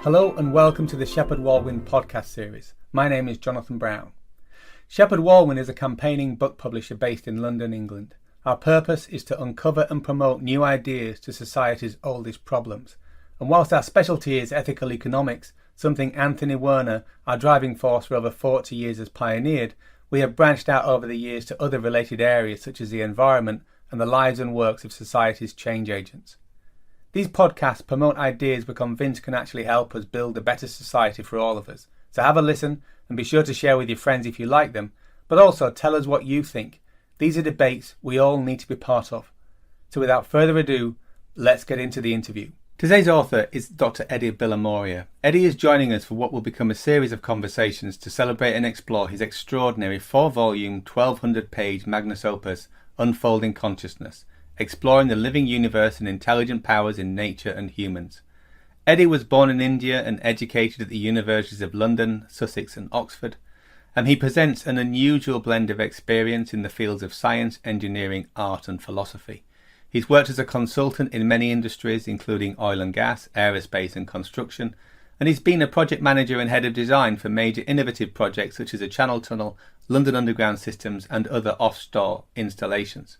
Hello and welcome to the Shepheard-Walwyn podcast series. My name is Jonathan Brown. Shepheard-Walwyn is a campaigning book publisher based in London, England. Our purpose is to uncover and promote new ideas to society's oldest problems. And whilst our specialty is ethical economics, something Anthony Werner, our driving force for over 40 years, has pioneered, we have branched out over the years to other related areas such as the environment and the lives and works of society's change agents. These podcasts promote ideas we're convinced can actually help us build a better society for all of us. So have a listen and be sure to share with your friends if you like them, but also tell us what you think. These are debates we all need to be part of. So without further ado, let's get into the interview. Today's author is Dr. Edi Bilimoria. Edi is joining us for what will become a series of conversations to celebrate and explore his extraordinary 4-volume, 1,200-page magnus opus, Unfolding Consciousness, exploring the living universe and intelligent powers in nature and humans. Edi was born in India and educated at the universities of London, Sussex and Oxford, and he presents an unusual blend of experience in the fields of science, engineering, art and philosophy. He's worked as a consultant in many industries, including oil and gas, aerospace and construction, and he's been a project manager and head of design for major innovative projects such as a Channel Tunnel, London Underground systems and other offshore installations.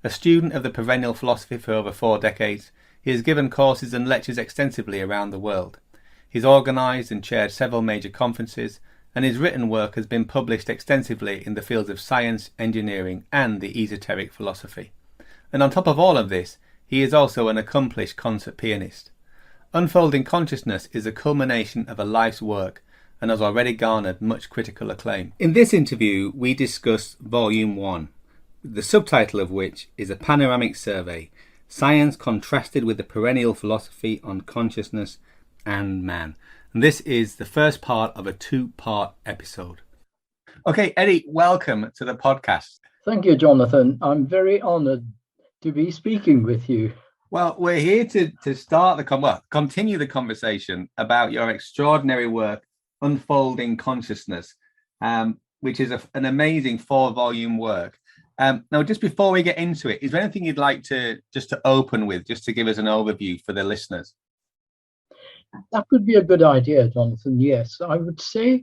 A student of the Perennial Philosophy for over 4 decades, he has given courses and lectures extensively around the world. He's organised and chaired several major conferences, and his written work has been published extensively in the fields of science, engineering and the esoteric philosophy. And on top of all of this, he is also an accomplished concert pianist. Unfolding Consciousness is a culmination of a life's work and has already garnered much critical acclaim. In this interview, we discuss Volume 1. The subtitle of which is A Panoramic Survey, Science Contrasted with the Perennial Philosophy on Consciousness and Man. And this is the first part of a 2-part episode. Okay, Edi, welcome to the podcast. Thank you, Jonathan. I'm very honoured to be speaking with you. Well, we're here to continue the conversation about your extraordinary work, Unfolding Consciousness, which is an amazing 4-volume work. Now, just before we get into it, is there anything you'd like to open with, just to give us an overview for the listeners? That would be a good idea, Jonathan. Yes, I would say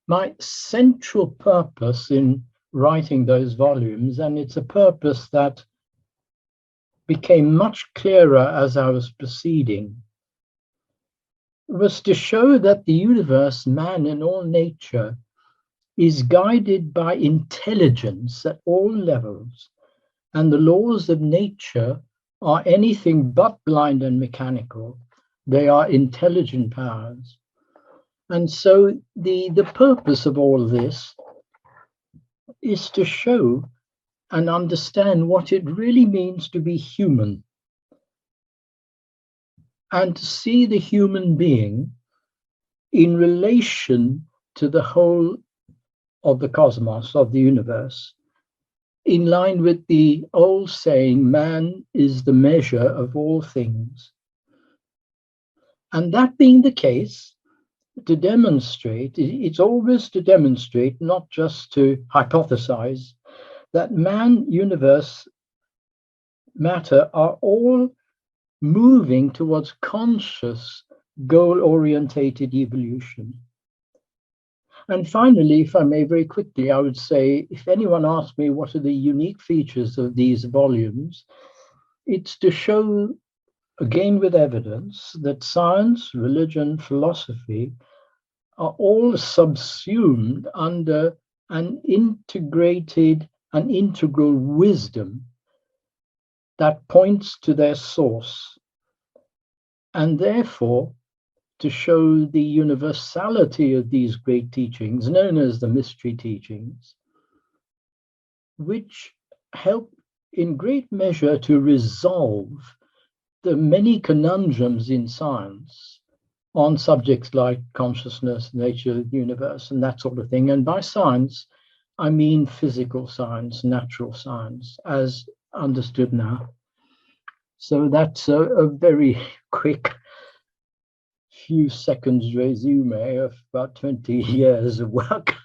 my central purpose in writing those volumes, and it's a purpose that became much clearer as I was proceeding, was to show that the universe, man and all nature, is guided by intelligence at all levels, and the laws of nature are anything but blind and mechanical. They are intelligent powers. And so the purpose of all this is to show and understand what it really means to be human, and to see the human being in relation to the whole of the cosmos, of the universe, in line with the old saying, man is the measure of all things. And that being the case, to demonstrate, it's always to demonstrate, not just to hypothesize, that man, universe, matter are all moving towards conscious, goal-orientated evolution. And finally, if I may very quickly, I would say, if anyone asks me what are the unique features of these volumes, it's to show, again with evidence, that science, religion, philosophy are all subsumed under an integrated and integral wisdom that points to their source, and therefore to show the universality of these great teachings, known as the mystery teachings, which help in great measure to resolve the many conundrums in science on subjects like consciousness, nature of the universe, and that sort of thing. And by science, I mean physical science, natural science, as understood now. So that's a very quick few seconds resume of about 20 years of work.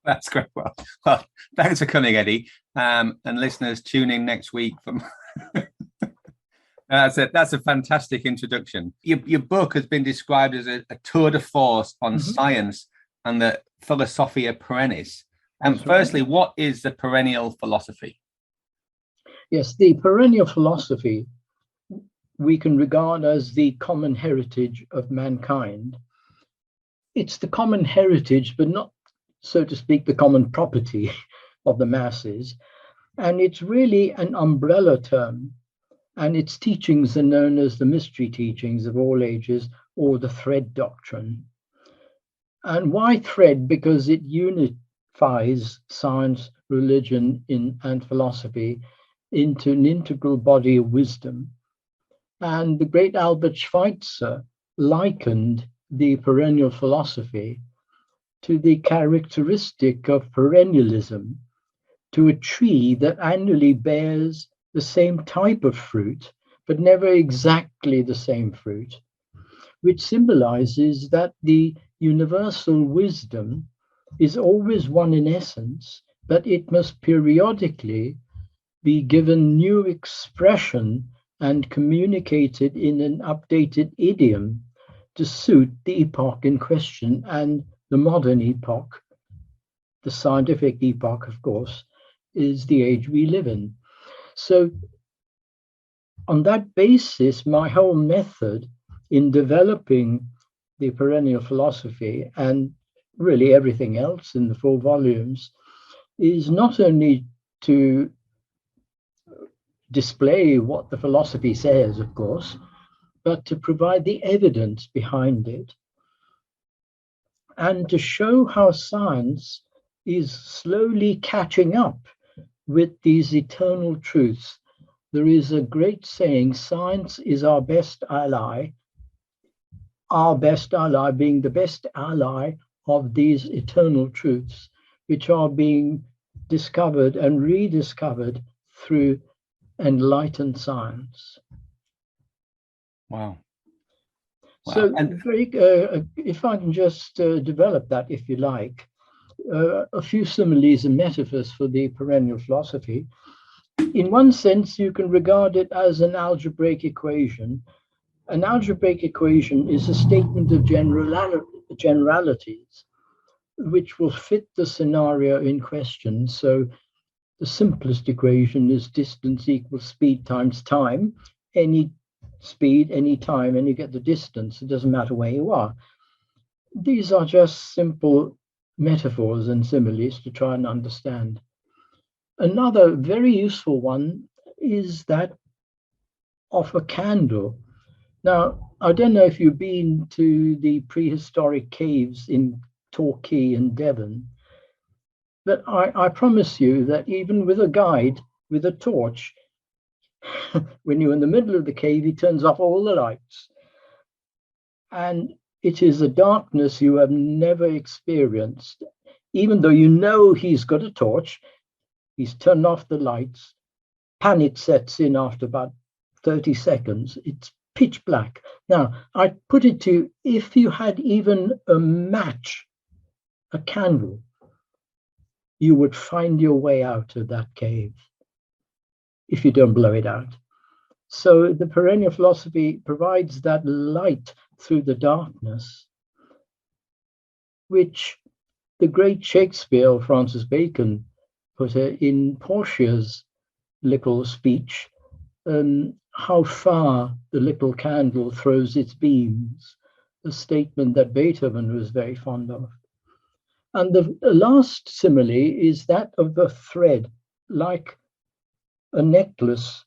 That's great. Well, thanks for coming, Edi. And listeners, tune in next week for That's a fantastic introduction. Your book has been described as a tour de force on science and the Philosophia Perennis. And firstly, what is the perennial philosophy? Yes, the perennial philosophy we can regard as the common heritage of mankind. It's the common heritage, but not, so to speak, the common property of the masses. And it's really an umbrella term. And its teachings are known as the mystery teachings of all ages, or the thread doctrine. And why thread? Because it unifies science, religion, and philosophy into an integral body of wisdom. And the great Albert Schweitzer likened the perennial philosophy to the characteristic of perennialism, to a tree that annually bears the same type of fruit, but never exactly the same fruit, which symbolizes that the universal wisdom is always one in essence, but it must periodically be given new expression and communicated in an updated idiom to suit the epoch in question. And the modern epoch, the scientific epoch, of course, is the age we live in. So on that basis, my whole method in developing the perennial philosophy and really everything else in the 4 volumes is not only to display what the philosophy says, of course, but to provide the evidence behind it and to show how science is slowly catching up with these eternal truths. There is a great saying, science is our best ally being the best ally of these eternal truths, which are being discovered and rediscovered through enlightened science. Wow. So, if I can just develop that, if you like, a few similes and metaphors for the perennial philosophy. In one sense, you can regard it as an algebraic equation. An algebraic equation is a statement of generalities, which will fit the scenario in question. So the simplest equation is distance equals speed times time. Any speed, any time, and you get the distance. It doesn't matter where you are. These are just simple metaphors and similes to try and understand. Another very useful one is that of a candle. Now, I don't know if you've been to the prehistoric caves in Torquay and Devon, but I promise you that even with a guide, with a torch, when you're in the middle of the cave, he turns off all the lights. And it is a darkness you have never experienced. Even though you know he's got a torch, he's turned off the lights. Panic sets in after about 30 seconds. It's pitch black. Now, I put it to you, if you had even a match, a candle, you would find your way out of that cave if you don't blow it out. So the perennial philosophy provides that light through the darkness, which the great Shakespeare, Francis Bacon, put in Portia's little speech, how far the little candle throws its beams, a statement that Beethoven was very fond of. And the last simile is that of a thread, like a necklace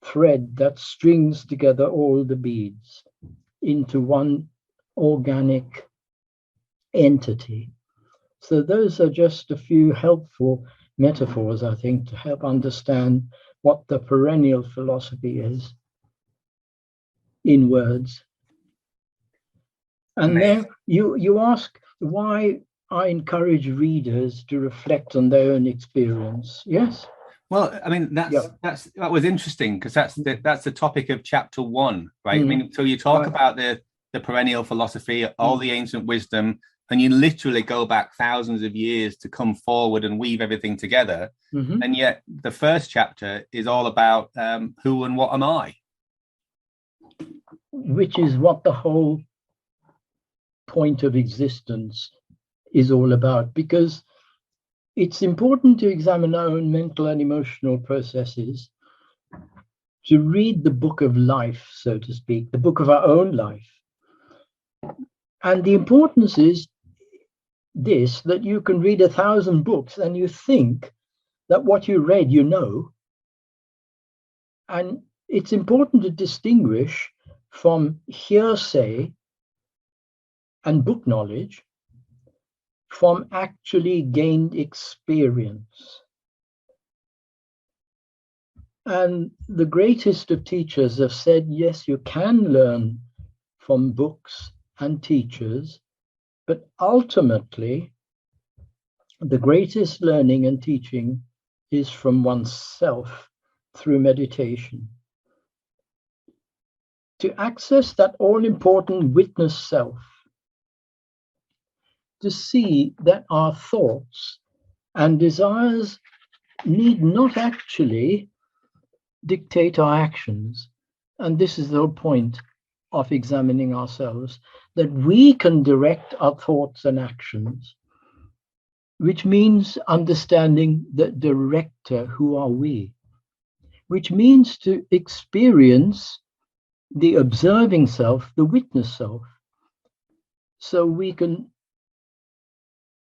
thread that strings together all the beads into one organic entity. So those are just a few helpful metaphors, I think, to help understand what the perennial philosophy is in words. And then you ask why I encourage readers to reflect on their own experience. Yes? Well, I mean, that was interesting because that's the topic of chapter 1, right? I mean, so you talk about the perennial philosophy, all the ancient wisdom, and you literally go back thousands of years to come forward and weave everything together. And yet the first chapter is all about who and what am I? which is what the whole point of existence is all about, because it's important to examine our own mental and emotional processes, to read the book of life, so to speak, the book of our own life. And the importance is this, that you can read 1,000 books and you think that what you read, you know. And it's important to distinguish from hearsay and book knowledge from actually gained experience. And the greatest of teachers have said, yes, you can learn from books and teachers, but ultimately, the greatest learning and teaching is from oneself through meditation. To access that all-important witness self, to see that our thoughts and desires need not actually dictate our actions. And this is the whole point of examining ourselves, that we can direct our thoughts and actions, which means understanding the director, who are we, which means to experience the observing self, the witness self, so we can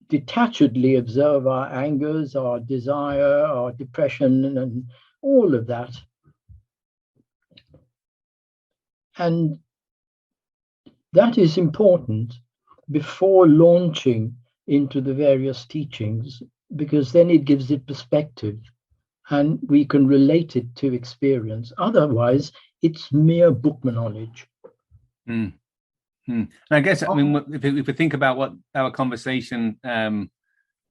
detachedly observe our angers, our desire, our depression, and all of that. And that is important before launching into the various teachings, because then it gives it perspective and we can relate it to experience. Otherwise, it's mere book knowledge. Mm. And I guess, I mean, if we think about what our conversation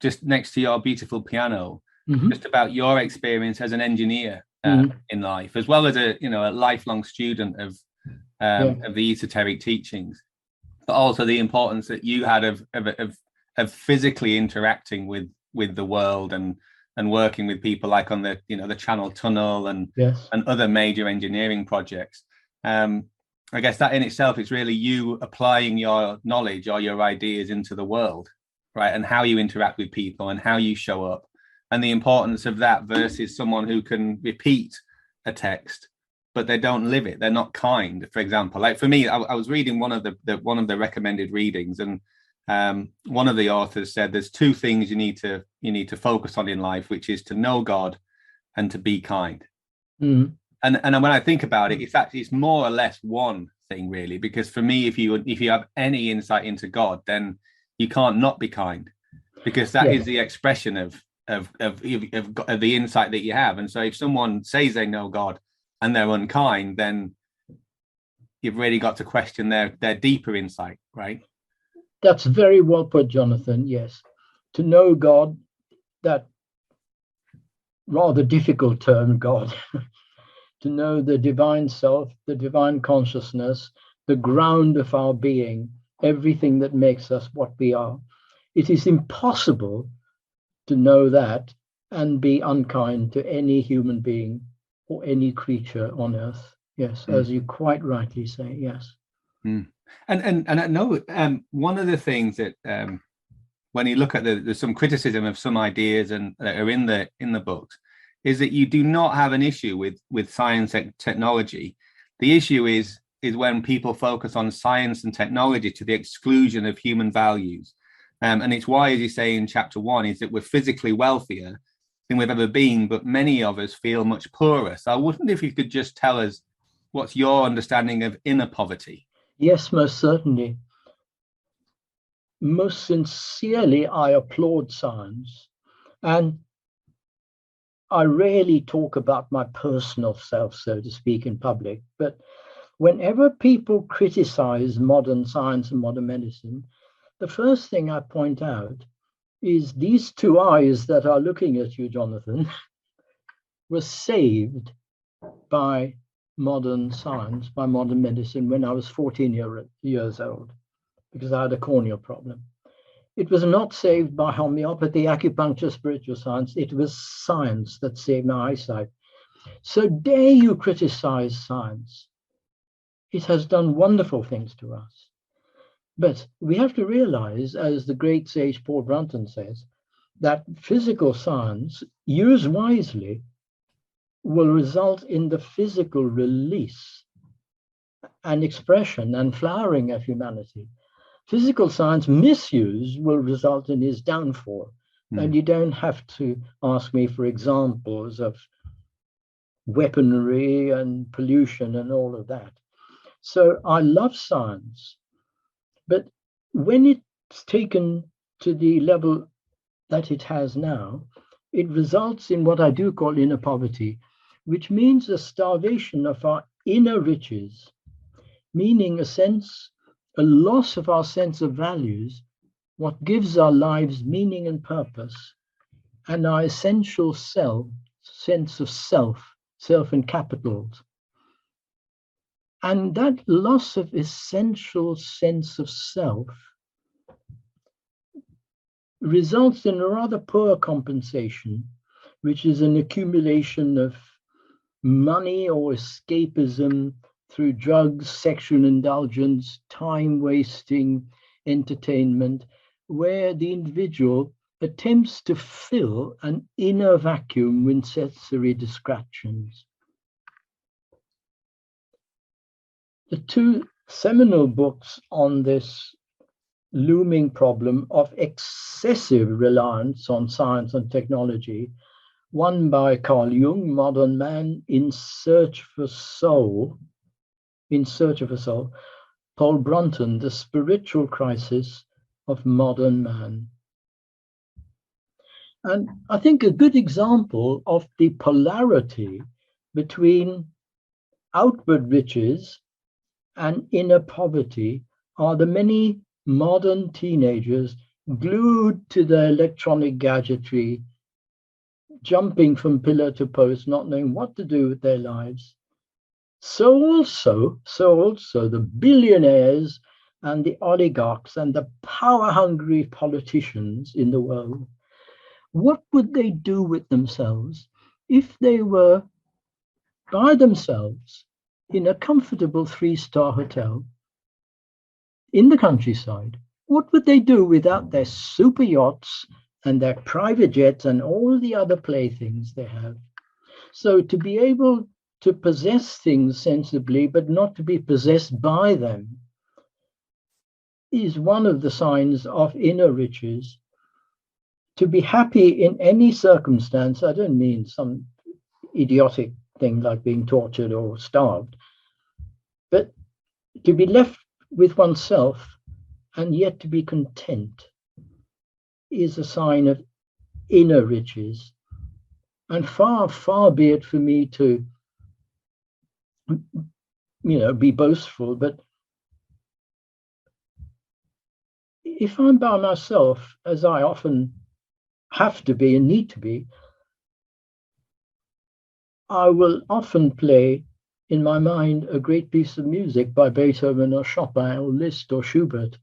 just next to your beautiful piano, just about your experience as an engineer in life, as well as a lifelong student of the esoteric teachings, but also the importance that you had of physically interacting with the world and working with people like on the Channel Tunnel and other major engineering projects. I guess that in itself is really you applying your knowledge or your ideas into the world, right? And how you interact with people and how you show up, and the importance of that versus someone who can repeat a text, but they don't live it. They're not kind. For example, like for me, I was reading one of the recommended readings, and one of the authors said there's two things you need to focus on in life, which is to know God and to be kind. And when I think about it, it's more or less one thing, really, because for me, if you have any insight into God, then you can't not be kind, because that is the expression of the insight that you have. And so if someone says they know God and they're unkind, then you've really got to question their deeper insight, right? That's very well put, Jonathan. Yes. To know God, that rather difficult term, God, to know the divine self, the divine consciousness, the ground of our being, everything that makes us what we are. It is impossible to know that and be unkind to any human being or any creature on earth. Yes, as you quite rightly say, yes. And I know one of the things that when you look at there's some criticism of some ideas and that are in the books, is that you do not have an issue with science and technology. The issue is when people focus on science and technology to the exclusion of human values. And it's why, as you say in chapter 1, is that we're physically wealthier than we've ever been, but many of us feel much poorer. So I wonder if you could just tell us what's your understanding of inner poverty. Yes, most certainly. Most sincerely, I applaud science. And I rarely talk about my personal self, so to speak, in public. But whenever people criticize modern science and modern medicine, the first thing I point out is these two eyes that are looking at you, Jonathan, were saved by modern science, by modern medicine, when I was 14 years old, because I had a corneal problem. It was not saved by homeopathy, acupuncture, spiritual science. It was science that saved my eyesight. So dare you criticize science it has done wonderful things to us. But we have to realize, as the great sage Paul Brunton says, that physical science, used wisely, will result in the physical release and expression and flowering of humanity. Physical science misuse will result in his downfall. And you don't have to ask me for examples of weaponry and pollution and all of that. So I love science, but when it's taken to the level that it has now, it results in what I do call inner poverty, which means a starvation of our inner riches, meaning a loss of our sense of values, what gives our lives meaning and purpose, and our essential sense of self and capitals. And that loss of essential sense of self results in a rather poor compensation, which is an accumulation of money or escapism through drugs, sexual indulgence, time wasting, entertainment, where the individual attempts to fill an inner vacuum with sensory distractions. The two seminal books on this looming problem of excessive reliance on science and technology, one by Carl Jung, Modern Man in Search of a Soul, Paul Brunton, The Spiritual Crisis of Modern Man. And I think a good example of the polarity between outward riches and inner poverty are the many modern teenagers glued to their electronic gadgetry, jumping from pillar to post, not knowing what to do with their lives. So also the billionaires and the oligarchs and the power-hungry politicians in the world. What would they do with themselves if they were by themselves in a comfortable 3-star hotel in the countryside? What would they do without their super yachts and their private jets and all the other playthings they have? So to be able to possess things sensibly, but not to be possessed by them, is one of the signs of inner riches. To be happy in any circumstance, I don't mean some idiotic thing like being tortured or starved, but to be left with oneself and yet to be content is a sign of inner riches. And far, far be it for me to, be boastful, but if I'm by myself, as I often have to be and need to be, I will often play in my mind a great piece of music by Beethoven or Chopin or Liszt or Schubert,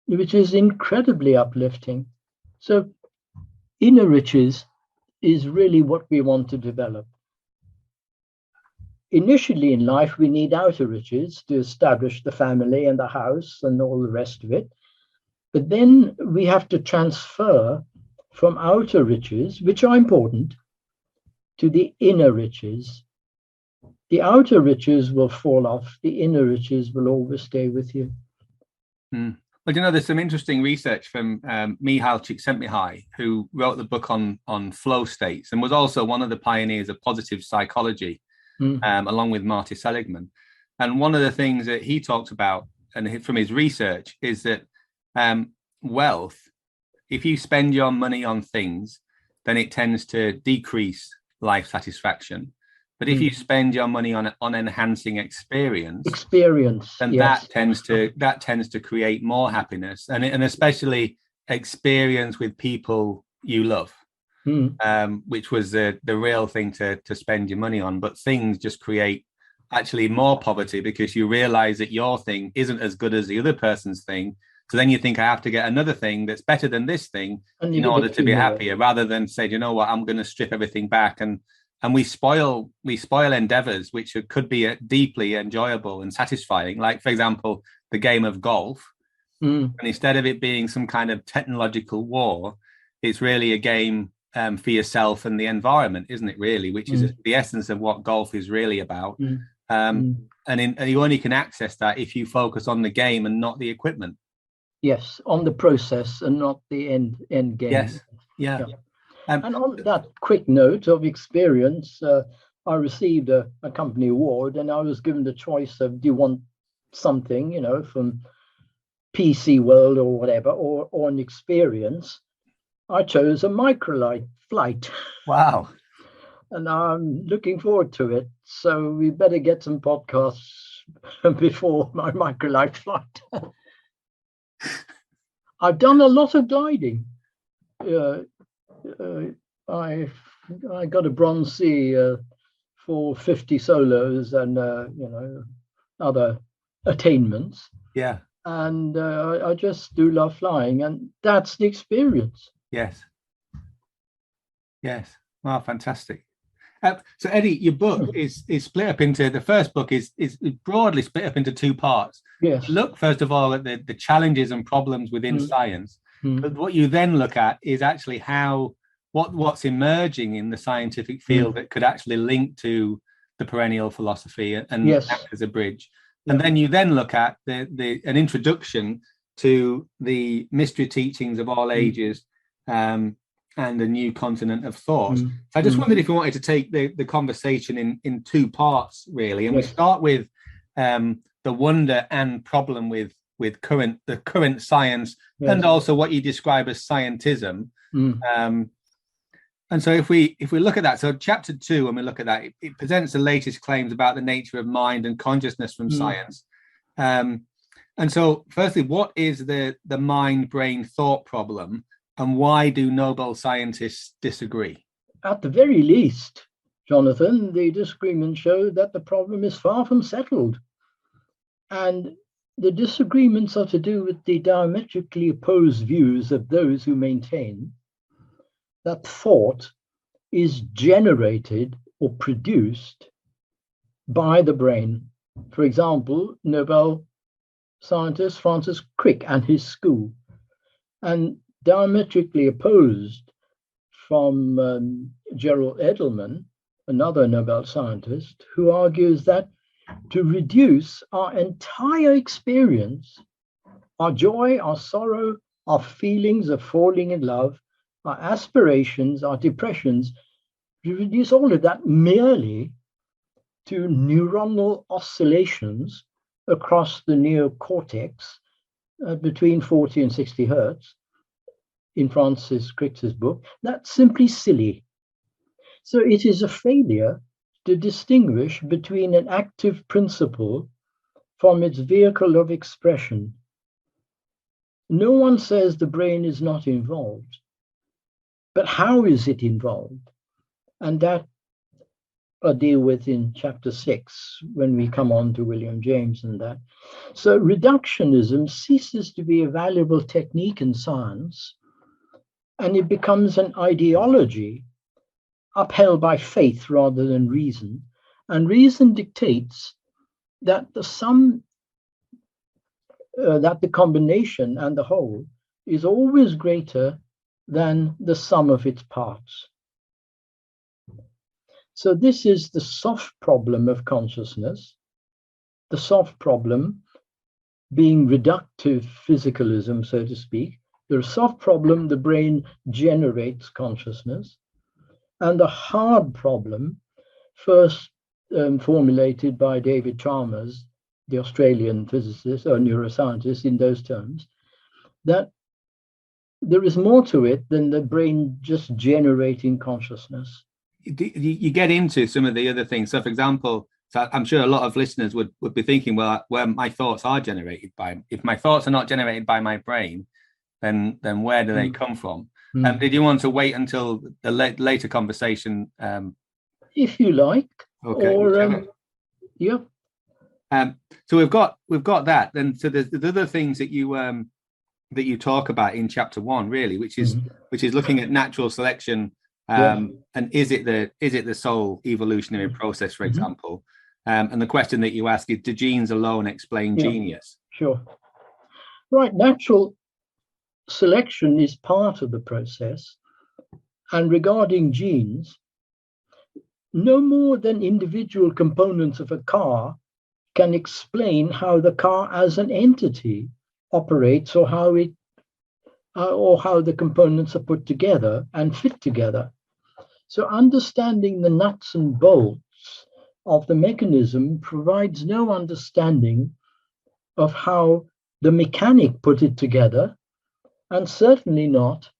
which is incredibly uplifting. So inner riches is really what we want to develop. Initially in life, we need outer riches to establish the family and the house and all the rest of it. But then we have to transfer from outer riches, which are important, to the inner riches. The outer riches will fall off. The inner riches will always stay with you. Well, there's some interesting research from Mihaly Csikszentmihalyi, who wrote the book on flow states and was also one of the pioneers of positive psychology, along with Marty Seligman. And one of the things that he talks about, and from his research, is that wealth, if you spend your money on things, then it tends to decrease life satisfaction. But if you spend your money on enhancing experience, then yes, that tends to create more happiness, and especially experience with people you love, which was the real thing to spend your money on. But things just create actually more poverty because you realize that your thing isn't as good as the other person's thing. So then you think, I have to get another thing that's better than this thing in order to be happier, rather than say, you know what, I'm going to strip everything back and and we spoil endeavors which could be deeply enjoyable and satisfying, like, for example, the game of golf. And instead of it being some kind of technological war, it's really a game for yourself and the environment, isn't it, really, which is the essence of what golf is really about. And you only can access that if you focus on the game and not the equipment. Yes, on the process and not the end game. Yes, yeah. And on that quick note of experience, I received a company award, and I was given the choice of, do you want something, from PC World or whatever, or an experience? I chose a microlight flight. Wow. And I'm looking forward to it. So we better get some podcasts before my microlight flight. I've done a lot of gliding. I got a bronze C for 50 solos and other attainments. Yeah. And I just do love flying, and that's the experience. Yes. Wow, fantastic. So Eddie, your book is split up into, the first book is broadly split up into two parts. Yes. Look, first of all, at the challenges and problems within science. But what you then look at is actually what's emerging in the scientific field that could actually link to the perennial philosophy and act as a bridge. And then you then look at an introduction to the mystery teachings of all ages and the new continent of thought. So I just wondered if you wanted to take the conversation in two parts, really. And we start with the wonder and problem with the current science and also what you describe as scientism. And so if we look at that, so chapter 2, when we look at that, it presents the latest claims about the nature of mind and consciousness from science. And so firstly, what is the mind-brain thought problem, and why do Nobel scientists disagree? At the very least, Jonathan, the disagreements show that the problem is far from settled. And the disagreements are to do with the diametrically opposed views of those who maintain that thought is generated or produced by the brain. For example, Nobel scientist Francis Crick and his school, and diametrically opposed from Gerald Edelman, another Nobel scientist, who argues that to reduce our entire experience, our joy, our sorrow, our feelings of falling in love, our aspirations, our depressions, to reduce all of that merely to neuronal oscillations across the neocortex between 40 and 60 hertz in Francis Crick's book, that's simply silly. So it is a failure to distinguish between an active principle from its vehicle of expression. No one says the brain is not involved, but how is it involved? And that I'll deal with in chapter 6 when we come on to William James and that. So reductionism ceases to be a valuable technique in science, and it becomes an ideology upheld by faith rather than reason. And reason dictates that the sum, that the combination and the whole is always greater than the sum of its parts. So this is the soft problem of consciousness, the soft problem being reductive physicalism, so to speak. The soft problem, the brain generates consciousness, and the hard problem, first formulated by David Chalmers, the Australian physicist or neuroscientist in those terms, that there is more to it than the brain just generating consciousness. You get into some of the other things. So, for example, so I'm sure a lot of listeners would be thinking, well, where my thoughts are generated by, if my thoughts are not generated by my brain, then where do they come from? Did you want to wait until the later conversation? If you like. Okay. Or, yeah. So we've got that. Then so there's the other things that you talk about in chapter 1, really, which is looking at natural selection And is it the sole evolutionary process, for example? And the question that you ask is, do genes alone explain genius? Sure. Right. Natural selection is part of the process. And regarding genes, no more than individual components of a car can explain how the car as an entity operates, or how the components are put together and fit together. So understanding the nuts and bolts of the mechanism provides no understanding of how the mechanic put it together, and certainly not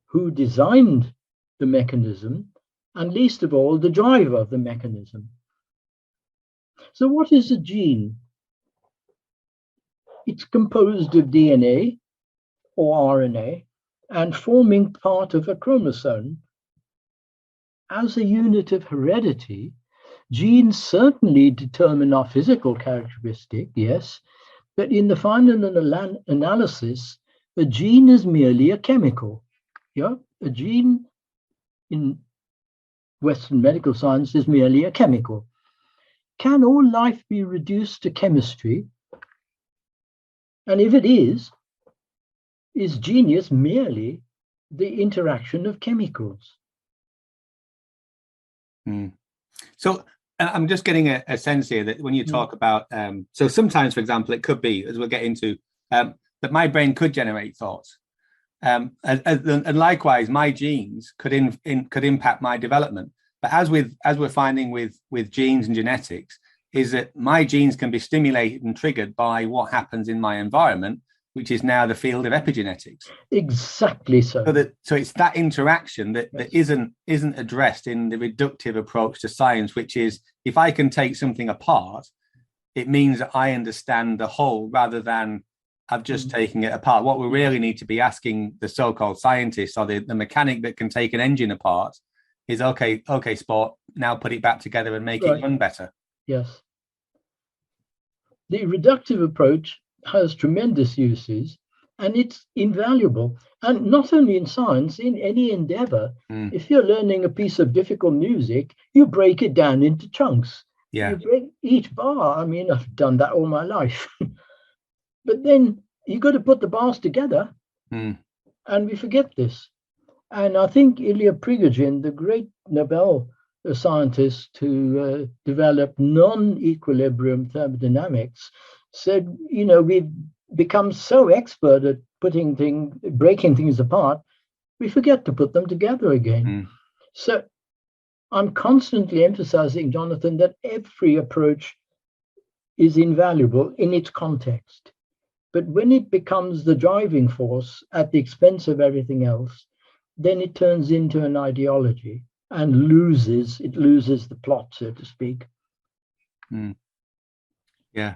who designed the mechanism, and least of all, the driver of the mechanism. So what is a gene? It's composed of DNA or RNA and forming part of a chromosome. As a unit of heredity, genes certainly determine our physical characteristic, yes, but in the final analysis, a gene is merely a chemical. Yeah, a gene in Western medical science is merely a chemical. Can all life be reduced to chemistry? And if it is genius merely the interaction of chemicals? So I'm just getting a sense here that when you talk about, so sometimes, for example, it could be, as we'll get into, that my brain could generate thoughts. And likewise, my genes could impact my development. But as we're finding with genes and genetics, is that my genes can be stimulated and triggered by what happens in my environment, which is now the field of epigenetics. Exactly so. So it's that interaction that isn't addressed in the reductive approach to science, which is, if I can take something apart, it means that I understand the whole rather than I've just taken it apart. What we really need to be asking the so-called scientists, or the mechanic that can take an engine apart, is okay, sport, now put it back together and make it run better. Yes. The reductive approach has tremendous uses, and it's invaluable. And not only in science, in any endeavor. If you're learning a piece of difficult music, you break it down into chunks. Yeah. You break each bar. I mean, I've done that all my life. But then you got to put the bars together, and we forget this. And I think Ilya Prigogine, the great Nobel scientist who developed non-equilibrium thermodynamics, said, we've become so expert at breaking things apart, we forget to put them together again. So I'm constantly emphasizing, Jonathan, that every approach is invaluable in its context. But when it becomes the driving force at the expense of everything else, then it turns into an ideology and loses the plot, so to speak. Yeah.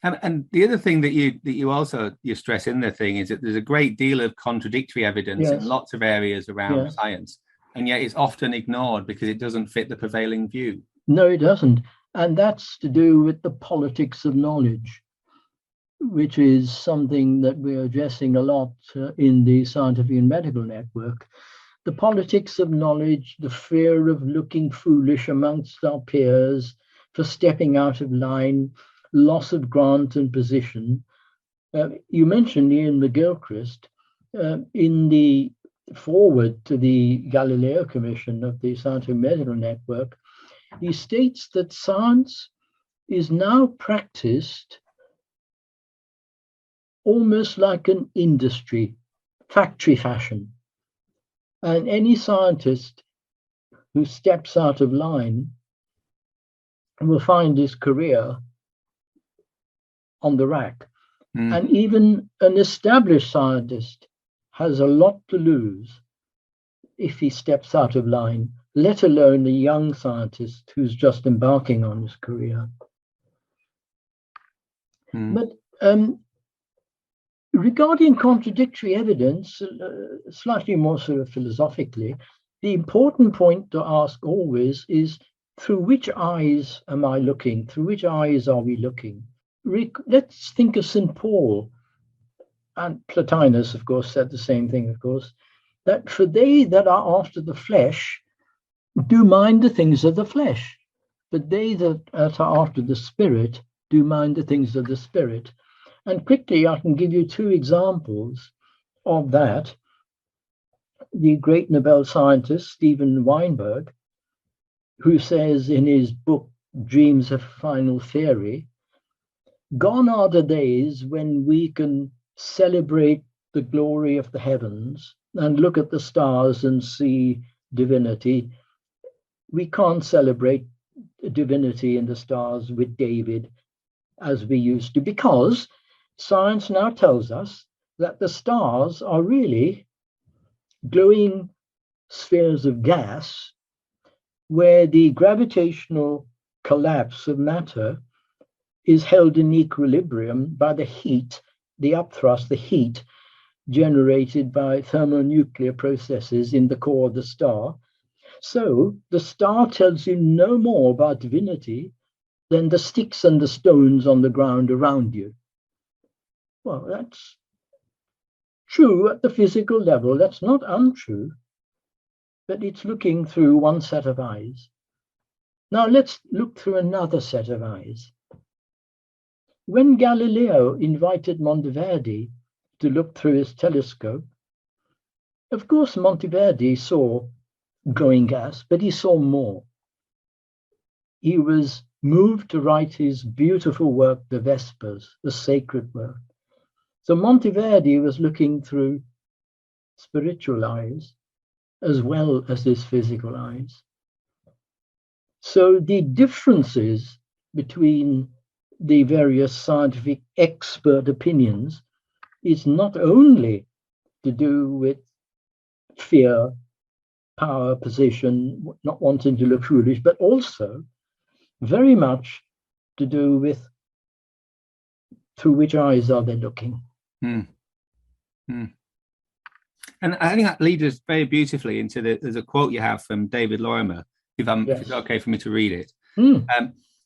And the other thing that you stress in the thing is that there's a great deal of contradictory evidence in lots of areas around science, and yet it's often ignored because it doesn't fit the prevailing view. No, it doesn't. And that's to do with the politics of knowledge, which is something that we're addressing a lot in the Scientific and Medical Network. The politics of knowledge, the fear of looking foolish amongst our peers, for stepping out of line, loss of grant and position. You mentioned Ian McGilchrist in the foreword to the Galileo Commission of the Scientific and Medical Network. He states that science is now practiced almost like an industry, factory fashion. And any scientist who steps out of line will find his career on the rack. And even an established scientist has a lot to lose if he steps out of line, let alone a young scientist who's just embarking on his career. But regarding contradictory evidence, slightly more sort of philosophically, the important point to ask always is, through which eyes am I looking? Through which eyes are we looking? Let's think of St. Paul. And Plotinus, of course, said the same thing, of course. that for they that are after the flesh do mind the things of the flesh, but they that are after the spirit do mind the things of the spirit. And quickly, I can give you two examples of that. The great Nobel scientist, Steven Weinberg, who says in his book, Dreams of Final Theory, gone are the days when we can celebrate the glory of the heavens and look at the stars and see divinity. We can't celebrate divinity in the stars with David as we used to, because science now tells us that the stars are really glowing spheres of gas where the gravitational collapse of matter is held in equilibrium by the heat, the upthrust, the heat generated by thermonuclear processes in the core of the star. So the star tells you no more about divinity than the sticks and the stones on the ground around you. Well, that's true at the physical level. That's not untrue, but it's looking through one set of eyes. Now let's look through another set of eyes. When Galileo invited Monteverdi to look through his telescope, of course, Monteverdi saw glowing gas, but he saw more. He was moved to write his beautiful work, The Vespers, the sacred work. So Monteverdi was looking through spiritual eyes as well as his physical eyes. So the differences between the various scientific expert opinions is not only to do with fear, power, position, not wanting to look foolish, but also very much to do with through which eyes are they looking. Mm. Mm. And I think that leads us very beautifully into there's a quote you have from David Lorimer, if it's okay for me to read it.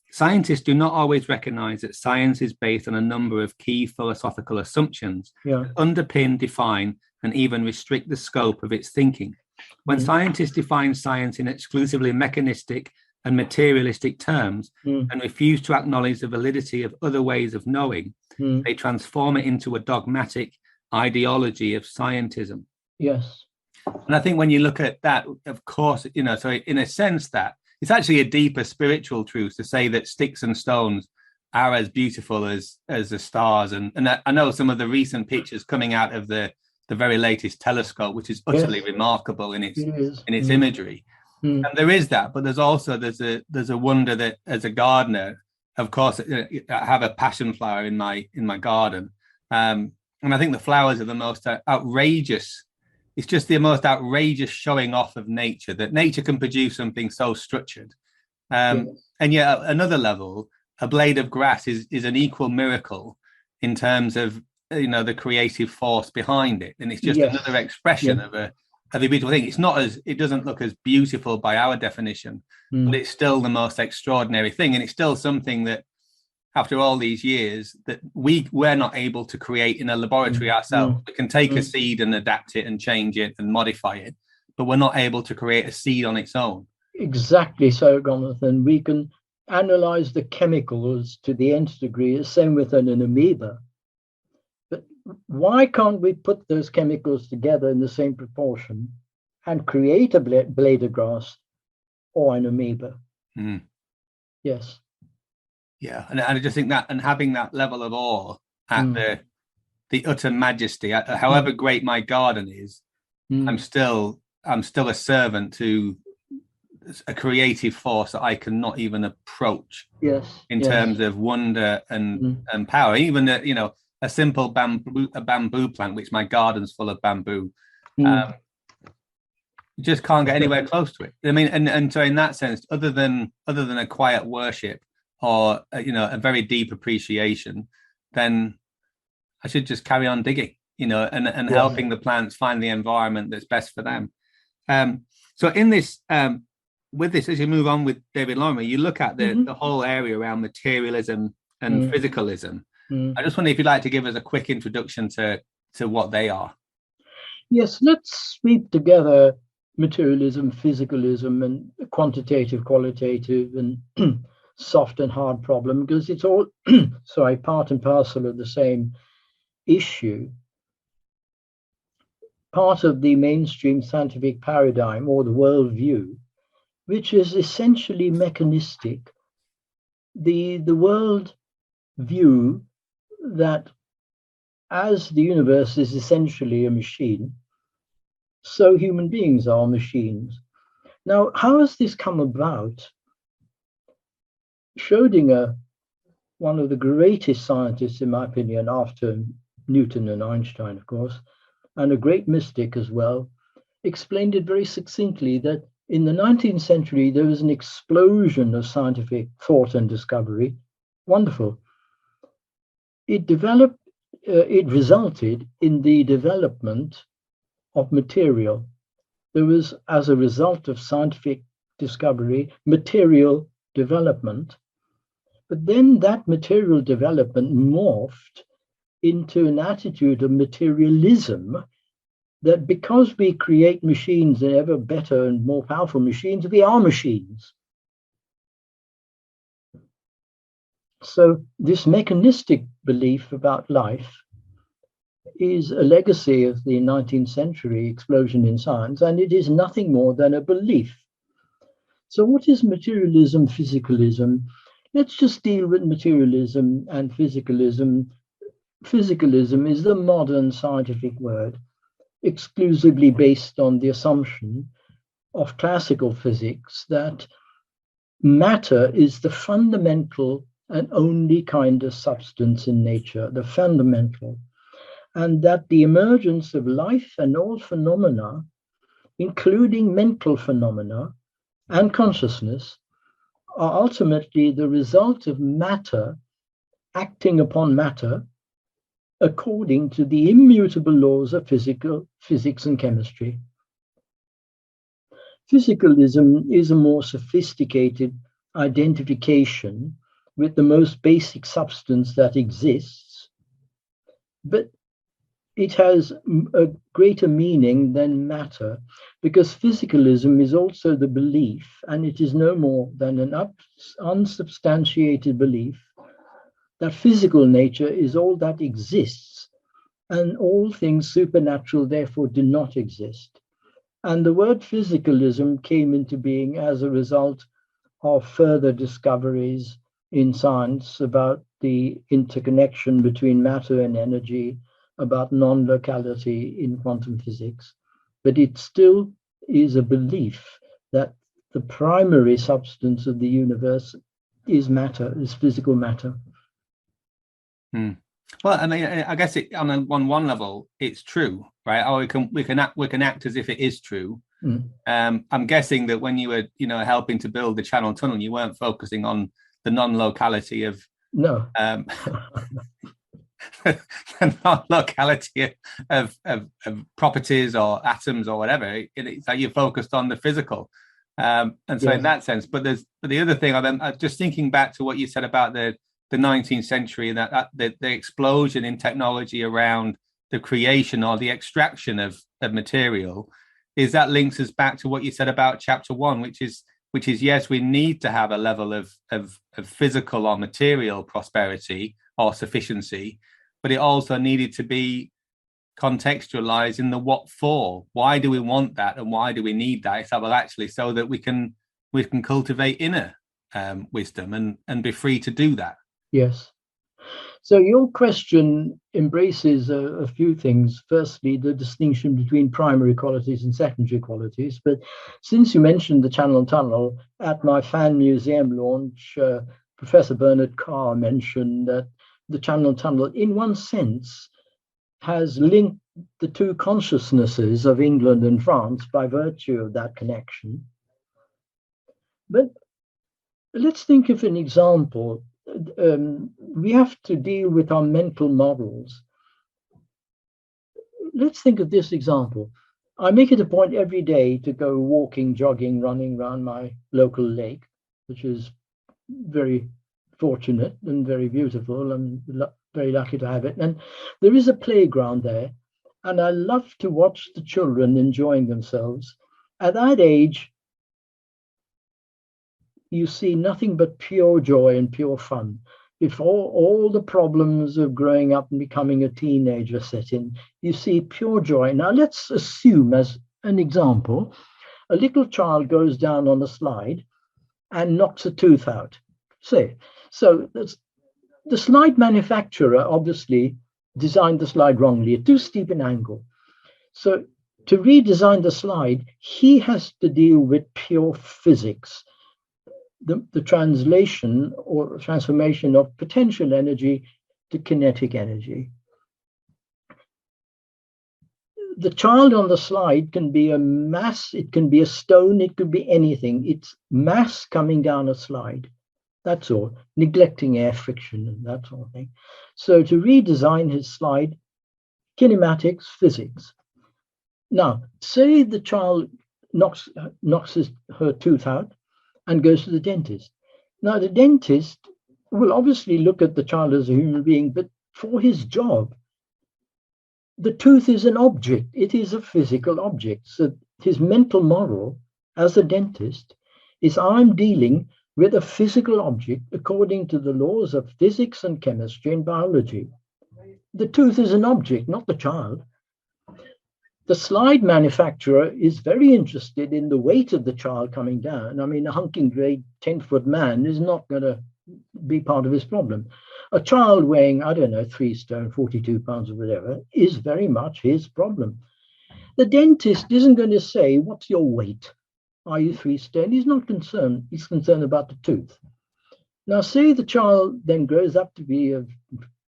Scientists do not always recognize that science is based on a number of key philosophical assumptions that underpin, define, and even restrict the scope of its thinking. When scientists define science in exclusively mechanistic and materialistic terms and refuse to acknowledge the validity of other ways of knowing, they transform it into a dogmatic ideology of scientism. Yes. And I think when you look at that, of course, so in a sense that it's actually a deeper spiritual truth to say that sticks and stones are as beautiful as the stars. And I know some of the recent pictures coming out of the very latest telescope, which is utterly remarkable in its imagery. And there is that, but there's a wonder that as a gardener, of course, I have a passion flower in my garden. And I think the flowers are the most outrageous. It's just the most outrageous showing off of nature, that nature can produce something so structured. And yet at another level, a blade of grass is an equal miracle in terms of, the creative force behind it. And it's just another expression of a beautiful thing. It doesn't look as beautiful by our definition, but it's still the most extraordinary thing. And it's still something that, after all these years, that we're not able to create in a laboratory ourselves. We can take a seed and adapt it and change it and modify it, but we're not able to create a seed on its own. Exactly so, Jonathan. We can analyze the chemicals to the nth degree, same with an amoeba. But why can't we put those chemicals together in the same proportion and create a blade of grass or an amoeba? Yes. Yeah, and I just think that, and having that level of awe at the utter majesty, however great my garden is, I'm still a servant to a creative force that I cannot even approach. In terms of wonder and power. Even a simple bamboo plant, which my garden's full of bamboo, just can't get anywhere close to it. I mean, and so in that sense, other than a quiet worship or a very deep appreciation, then I should just carry on digging, and helping the plants find the environment that's best for them. So in this, with this, as you move on with David Lorimer, you look at the whole area around materialism and physicalism. I just wonder if you'd like to give us a quick introduction to what they are. Yes, let's sweep together materialism, physicalism, and quantitative, qualitative, and soft and hard problem, because it's all, sorry, part and parcel of the same issue. Part of the mainstream scientific paradigm or the worldview, which is essentially mechanistic, the world view that as the universe is essentially a machine, so human beings are machines. Now, how has this come about? Schrödinger, one of the greatest scientists, in my opinion, after Newton and Einstein, of course, and a great mystic as well, explained it very succinctly that in the 19th century, there was an explosion of scientific thought and discovery. Wonderful. It resulted in the development of material. There was, as a result of scientific discovery, material development. But then that material development morphed into an attitude of materialism, that because we create machines and ever better and more powerful machines, we are machines. So this mechanistic belief about life is a legacy of the 19th century explosion in science, and it is nothing more than a belief. So what is materialism, physicalism? Let's just deal with materialism and physicalism. Physicalism is the modern scientific word, exclusively based on the assumption of classical physics that matter is the fundamental and only kind of substance in nature, the fundamental, and that the emergence of life and all phenomena, including mental phenomena and consciousness, are ultimately the result of matter acting upon matter according to the immutable laws of physics and chemistry. Physicalism is a more sophisticated identification with the most basic substance that exists, but it has a greater meaning than matter, because physicalism is also the belief, and it is no more than an unsubstantiated belief, that physical nature is all that exists, and all things supernatural therefore do not exist. And the word physicalism came into being as a result of further discoveries in science about the interconnection between matter and energy, about non-locality in quantum physics. But it still is a belief that the primary substance of the universe is matter, is physical matter. Well, I mean, I guess on one level, it's true, right? Or we can act as if it is true. I'm guessing that when you were, helping to build the Channel Tunnel, you weren't focusing on the non-locality of the non-locality of properties or atoms or whatever. It's like you're focused on the physical, and so in that sense. But the other thing, I'm just thinking back to what you said about the 19th century, and that the explosion in technology around the creation or the extraction of material, is that links us back to what you said about chapter 1, which is yes, we need to have a level of physical or material prosperity or sufficiency, but it also needed to be contextualized in the what for. Why do we want that, and why do we need that? It's actually so that we can cultivate inner wisdom and be free to do that. Yes. So your question embraces a few things. Firstly, the distinction between primary qualities and secondary qualities. But since you mentioned the Channel Tunnel, at my fan museum launch, Professor Bernard Carr mentioned that the Channel Tunnel, in one sense, has linked the two consciousnesses of England and France by virtue of that connection. But let's think of an example. We have to deal with our mental models. Let's think of this example. I make it a point every day to go walking, jogging, running around my local lake, which is very fortunate and very beautiful. I'm very lucky to have it. And there is a playground there. And I love to watch the children enjoying themselves. At that age, you see nothing but pure joy and pure fun. Before all the problems of growing up and becoming a teenager set in, you see pure joy. Now, let's assume, as an example, a little child goes down on a slide and knocks a tooth out. Say, so the slide manufacturer obviously designed the slide wrongly, at too steep an angle. So to redesign the slide, he has to deal with pure physics, the translation or transformation of potential energy to kinetic energy. The child on the slide can be a mass, it can be a stone, it could be anything. It's mass coming down a slide. That's all, neglecting air friction and that sort of thing. So to redesign his slide, kinematics, physics. Now, say the child knocks her tooth out and goes to the dentist. Now, the dentist will obviously look at the child as a human being, but for his job, the tooth is an object. It is a physical object. So his mental model as a dentist is, I'm dealing with a physical object according to the laws of physics and chemistry and biology. The tooth is an object, not the child. The slide manufacturer is very interested in the weight of the child coming down. I mean, a hunking grade 10-foot man is not going to be part of his problem. A child weighing, I don't know, 3 stone, 42 pounds or whatever, is very much his problem. The dentist isn't going to say, what's your weight? Are you 3 stone? He's not concerned. He's concerned about the tooth. Now, say the child then grows up to be a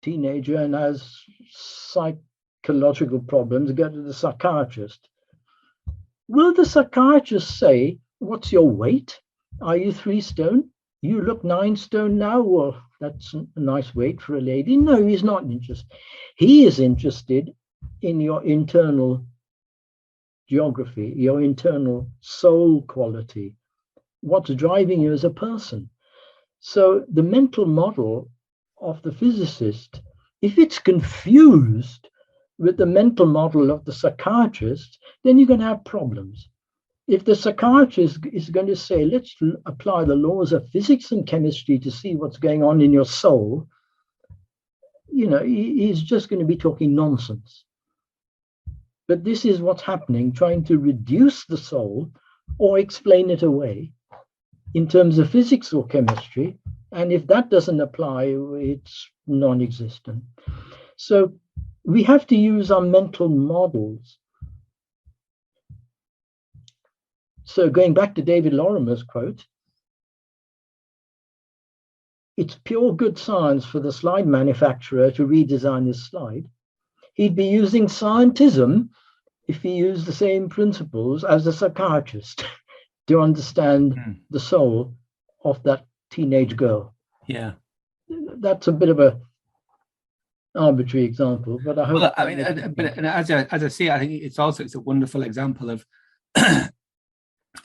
teenager and has psychological problems, go to the psychiatrist. Will the psychiatrist say, what's your weight? Are you 3 stone? You look 9 stone now. Well, that's a nice weight for a lady. No, he's not interested. He is interested in your internal geography, your internal soul quality, what's driving you as a person. So the mental model of the physicist, if it's confused with the mental model of the psychiatrist, then you're going to have problems. If the psychiatrist is going to say, let's apply the laws of physics and chemistry to see what's going on in your soul, you know, he's just going to be talking nonsense. But this is what's happening, trying to reduce the soul or explain it away in terms of physics or chemistry. And if that doesn't apply, it's non-existent. So we have to use our mental models. So going back to David Lorimer's quote, it's pure good science for the slide manufacturer to redesign his slide. He'd be using scientism if he used the same principles as a psychiatrist to understand the soul of that teenage girl. Yeah. That's a bit of a arbitrary example, but I hope. Well, I mean, but as I see, I think it's a wonderful example of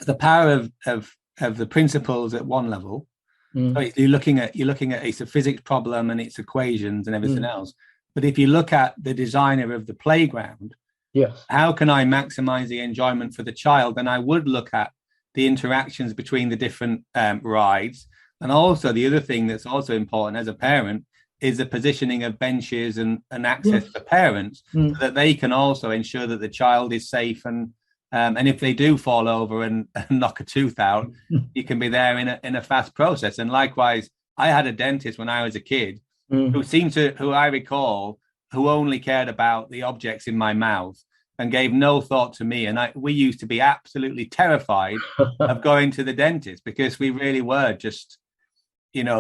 the power of the principles at one level. So you're looking at it's a physics problem and its equations and everything else. But if you look at the designer of the playground, yes, how can I maximize the enjoyment for the child? And I would look at the interactions between the different rides. And also the other thing that's also important as a parent is the positioning of benches and access for parents, so that they can also ensure that the child is safe. And if they do fall over and knock a tooth out, you can be there in a fast process. And likewise, I had a dentist when I was a kid who I recall, who only cared about the objects in my mouth and gave no thought to me. And we used to be absolutely terrified of going to the dentist because we really were just,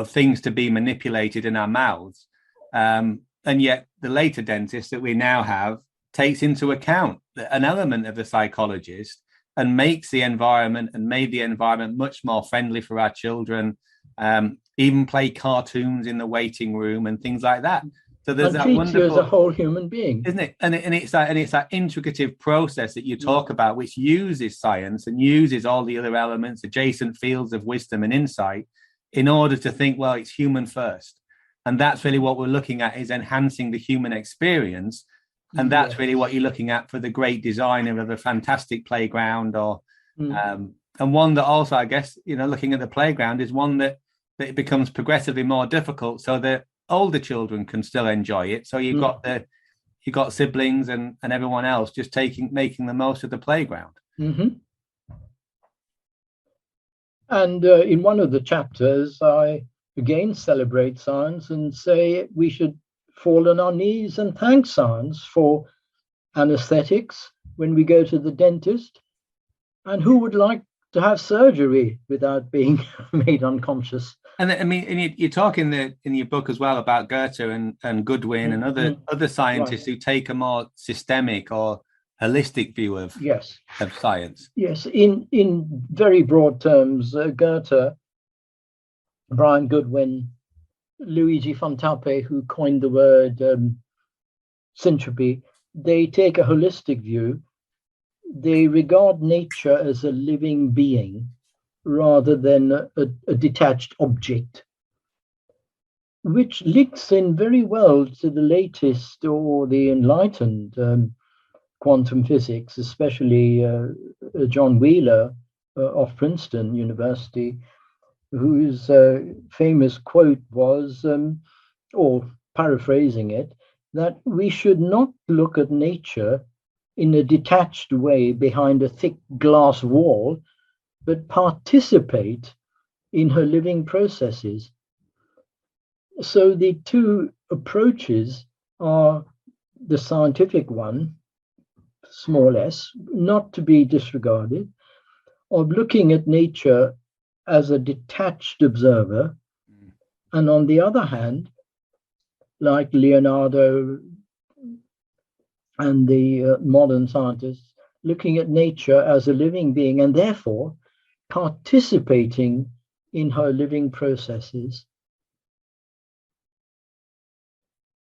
things to be manipulated in our mouths. And yet the later dentist that we now have takes into account an element of the psychologist and makes the environment and made the environment much more friendly for our children, even play cartoons in the waiting room and things like that. So there's that wonderful, you as a whole human being, isn't it? And it's that intricative process that you talk about, which uses science and uses all the other elements, adjacent fields of wisdom and insight, in order to think, well, it's human first. And that's really what we're looking at, is enhancing the human experience And that's really what you're looking at for the great designer of a fantastic playground, or and one that also, I guess, looking at the playground is one that it becomes progressively more difficult, so that older children can still enjoy it. So you've got siblings and everyone else just making the most of the playground. And in one of the chapters, I again celebrate science and say we should fall on our knees and thank science for anesthetics when we go to the dentist. And who would like to have surgery without being made unconscious? And I mean, you talk in your book as well about Goethe and Goodwin and other scientists who take a more systemic or holistic view of science. Yes, in very broad terms, Goethe, Brian Goodwin, Luigi Fontapé, who coined the word syntropy, they take a holistic view. They regard nature as a living being rather than a detached object, which links in very well to the latest or the enlightened quantum physics, especially John Wheeler of Princeton University, whose famous quote was, or paraphrasing it, that we should not look at nature in a detached way behind a thick glass wall, but participate in her living processes. So the two approaches are the scientific one, small s, not to be disregarded, of looking at nature as a detached observer, and on the other hand, like Leonardo and the modern scientists, looking at nature as a living being and therefore participating in her living processes.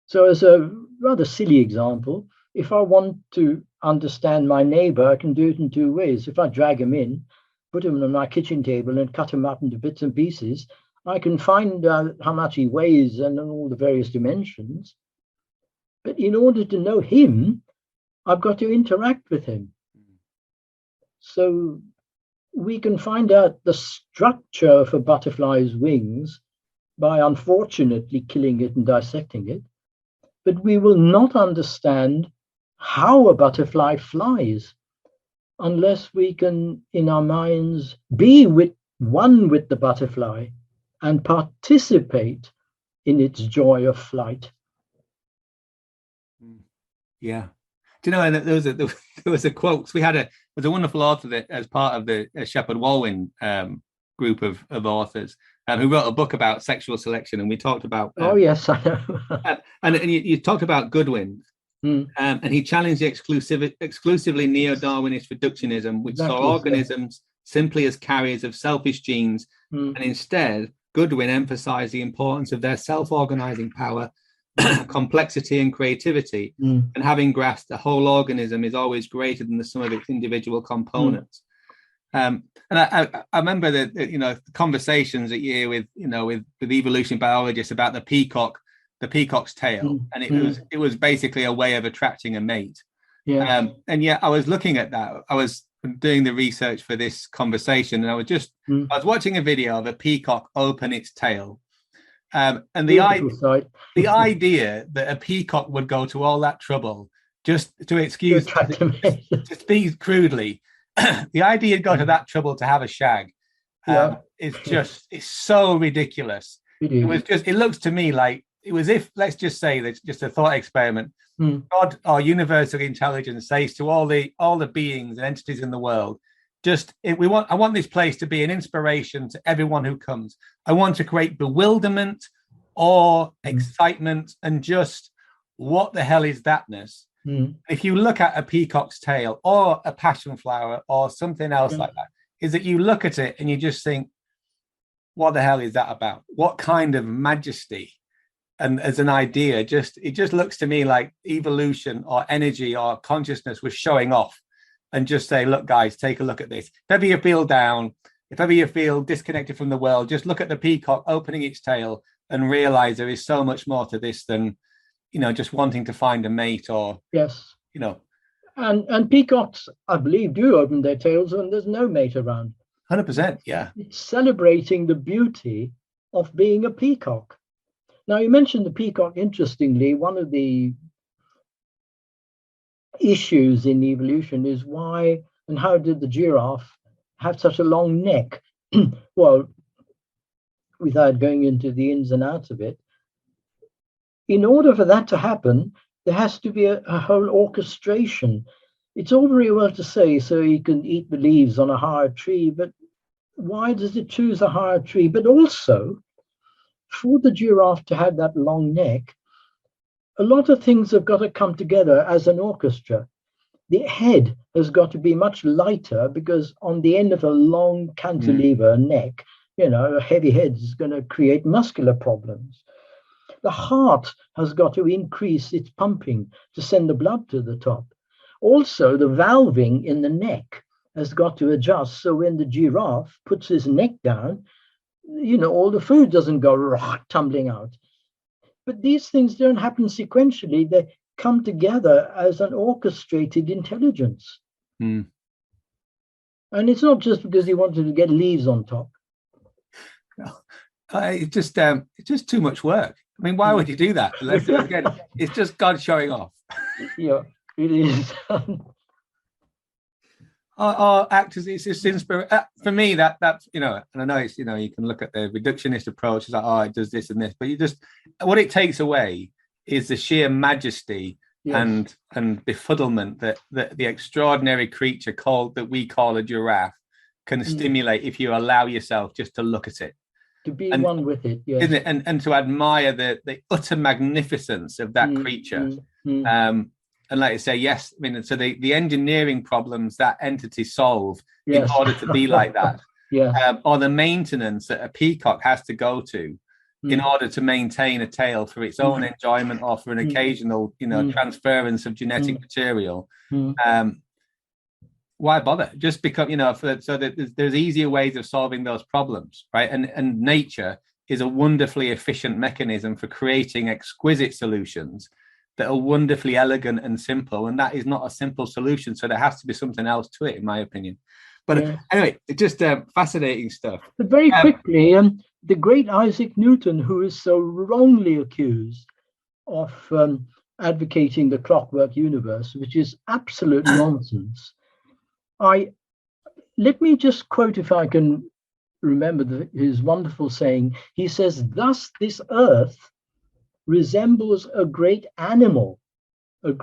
So as a rather silly example, if I want to understand my neighbor, I can do it in two ways. If I drag him in, put him on my kitchen table and cut him up into bits and pieces, I can find out how much he weighs and all the various dimensions. But in order to know him, I've got to interact with him. So we can find out the structure of a butterfly's wings by unfortunately killing it and dissecting it, but we will not understand how a butterfly flies unless we can, in our minds, be one with the butterfly and participate in its joy of flight. Yeah. Do you know, and there was a quote. We had a wonderful author that, as part of the Shepheard-Walwyn group of authors, who wrote a book about sexual selection, and we talked about. Oh yes, I know. and you talked about Goodwin, and he challenged the exclusively neo-Darwinist reductionism, which saw organisms simply as carriers of selfish genes, and instead Goodwin emphasized the importance of their self-organizing power, complexity and creativity, and having grasped the whole organism is always greater than the sum of its individual components. And I remember that the conversations that you with evolution biologists about the peacock's tail, and it was basically a way of attracting a mate. And yet I was looking at that. I was doing the research for this conversation, and I was watching a video of a peacock open its tail. And the idea that a peacock would go to all that trouble just to excuse, to speak crudely, the idea to go to that trouble to have a shag it's so ridiculous. It looks to me like it was if, let's just say that's just a thought experiment. God or universal intelligence says to all the beings and entities in the world, I want this place to be an inspiration to everyone who comes. I want to create bewilderment or excitement and just what the hell is thatness? If you look at a peacock's tail or a passion flower or something else like that, is that you look at it and you just think, what the hell is that about? What kind of majesty? And as an idea, it just looks to me like evolution or energy or consciousness was showing off and just say, look, guys, take a look at this. If ever you feel down, if ever you feel disconnected from the world, just look at the peacock opening its tail and realize there is so much more to this than just wanting to find a mate, or Yes. you know, And peacocks, I believe, do open their tails when there's no mate around. 100%, yeah. It's celebrating the beauty of being a peacock. Now, you mentioned the peacock. Interestingly, one of the issues in evolution is why and how did the giraffe have such a long neck? Well, without going into the ins and outs of it, in order for that to happen, there has to be a whole orchestration. It's all very well to say, so you can eat the leaves on a higher tree, but why does it choose a higher tree? But also, for the giraffe to have that long neck, a lot of things have got to come together as an orchestra. The head has got to be much lighter, because on the end of a long cantilever neck, a heavy head is going to create muscular problems. The heart has got to increase its pumping to send the blood to the top. Also, the valving in the neck has got to adjust, so when the giraffe puts his neck down, all the food doesn't go tumbling out. But these things don't happen sequentially. They come together as an orchestrated intelligence. And it's not just because he wanted to get leaves on top. It's just too much work. I mean, why would you do that? Again, it's just God showing off. Yeah, it is. Our actors, it's just inspiration for me. That and I know it's you can look at the reductionist approach. It's like, it does this and this, but what it takes away is the sheer majesty and befuddlement that the extraordinary creature that we call a giraffe can stimulate if you allow yourself just to look at it. To be one with it, yes. Isn't it? And to admire the utter magnificence of that creature. And like I say, yes, I mean, so the engineering problems that entity solve in order to be like that, or the maintenance that a peacock has to go to in order to maintain a tail for its own enjoyment or for an occasional, transference of genetic material. Why bother? Just because, so that there's easier ways of solving those problems, right? And nature is a wonderfully efficient mechanism for creating exquisite solutions that are wonderfully elegant and simple. And that is not a simple solution. So there has to be something else to it, in my opinion. But anyway, just fascinating stuff. But very quickly, the great Isaac Newton, who is so wrongly accused of advocating the clockwork universe, which is absolute nonsense. Let me just quote, if I can remember his wonderful saying. He says, "Thus this earth resembles a great animal, and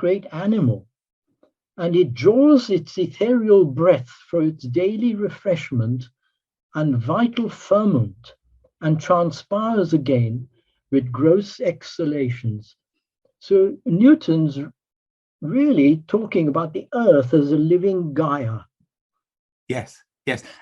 it draws its ethereal breath for its daily refreshment and vital ferment, and transpires again with gross exhalations." So Newton's really talking about the earth as a living Gaia. Yes.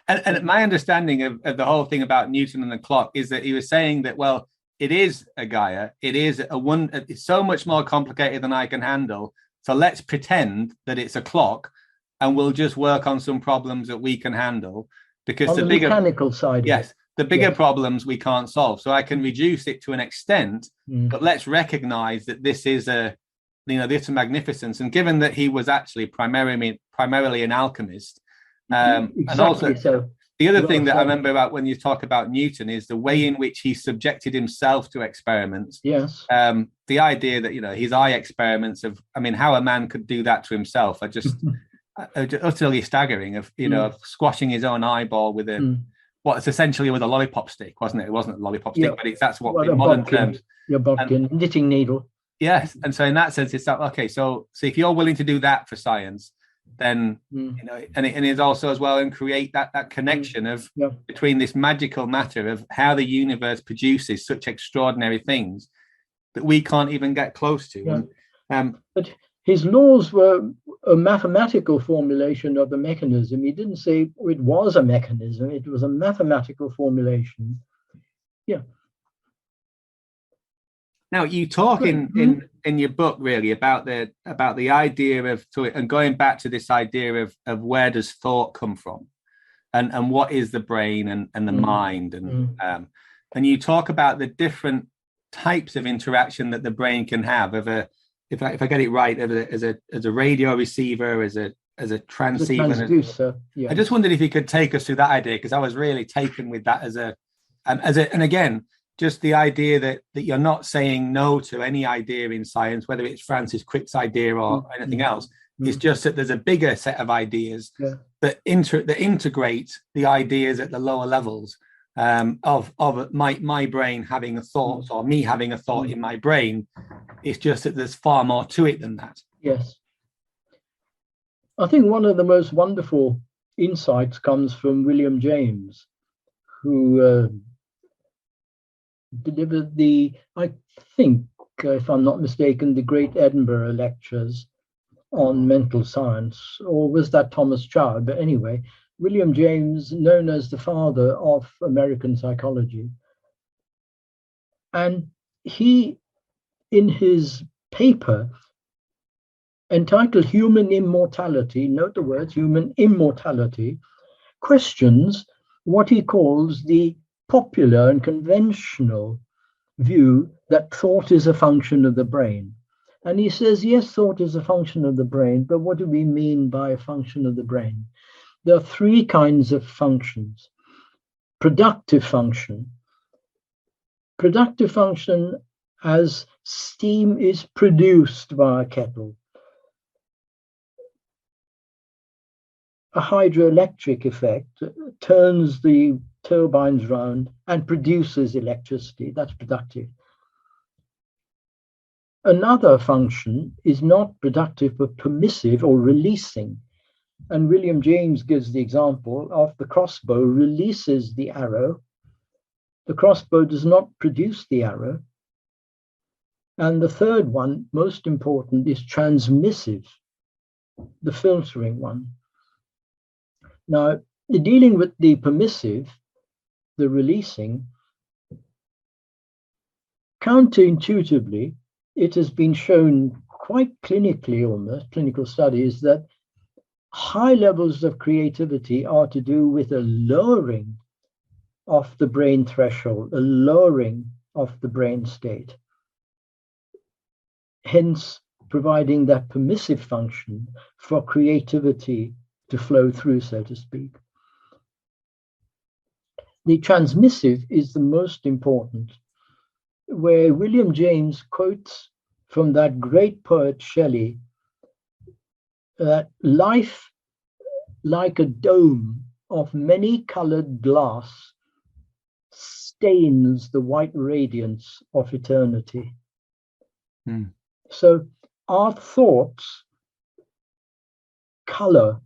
And my understanding of the whole thing about Newton and the clock is that he was saying that, well, it is a Gaia. It is it's so much more complicated than I can handle. So let's pretend that it's a clock, and we'll just work on some problems that we can handle, because on the bigger mechanical side. The bigger problems we can't solve. So I can reduce it to an extent, but let's recognize that this is the utter magnificence. And given that he was actually primarily an alchemist, exactly. And also so the other thing that I remember about when you talk about Newton is the way in which he subjected himself to experiments. Yes. The idea that his eye experiments how a man could do that to himself are just utterly staggering. Of squashing his own eyeball with what's essentially with a lollipop stick, wasn't it? It wasn't a lollipop stick, but that's what in modern terms. Your bodkin, knitting needle. Yes, and so in that sense, it's that okay. So if you're willing to do that for science, then and it's also as well, and create that connection of between this magical matter of how the universe produces such extraordinary things that we can't even get close to. But his laws were a mathematical formulation of the mechanism. He didn't say it was a mechanism; it was a mathematical formulation. Now you talk in your book really about the idea of and going back to this idea of where does thought come from, and what is the brain and the mind, and you talk about the different types of interaction that the brain can have if I get it right, as a radio receiver, as a transceiver. Transducer, yeah. I just wondered if you could take us through that idea, because I was really taken with that and again, just the idea that you're not saying no to any idea in science, whether it's Francis Crick's idea or anything else. It's just that there's a bigger set of ideas that integrate the ideas at the lower levels of my brain having a thought, or me having a thought in my brain. It's just that there's far more to it than that. Yes. I think one of the most wonderful insights comes from William James, who delivered I think, if I'm not mistaken, the great Edinburgh lectures on mental science, or was that Thomas Child? But anyway, William James, known as the father of American psychology. And he, in his paper entitled Human Immortality, note the words human immortality, questions what he calls the popular and conventional view that thought is a function of the brain. And he says, yes, thought is a function of the brain, but what do we mean by a function of the brain? There are three kinds of functions. Productive function. Productive function as steam is produced by a kettle. A hydroelectric effect turns the turbines round and produces electricity. That's productive. Another function is not productive, but permissive or releasing. And William James gives the example of the crossbow releases the arrow. The crossbow does not produce the arrow. And the third one, most important, is transmissive, the filtering one. Now, dealing with the permissive, the releasing, counterintuitively, it has been shown quite clinically, almost clinical studies, that high levels of creativity are to do with a lowering of the brain threshold, a lowering of the brain state, hence providing that permissive function for creativity to flow through, so to speak. The transmissive is the most important, where William James quotes from that great poet Shelley that life, like a dome of many-colored glass, stains the white radiance of eternity. So our thoughts color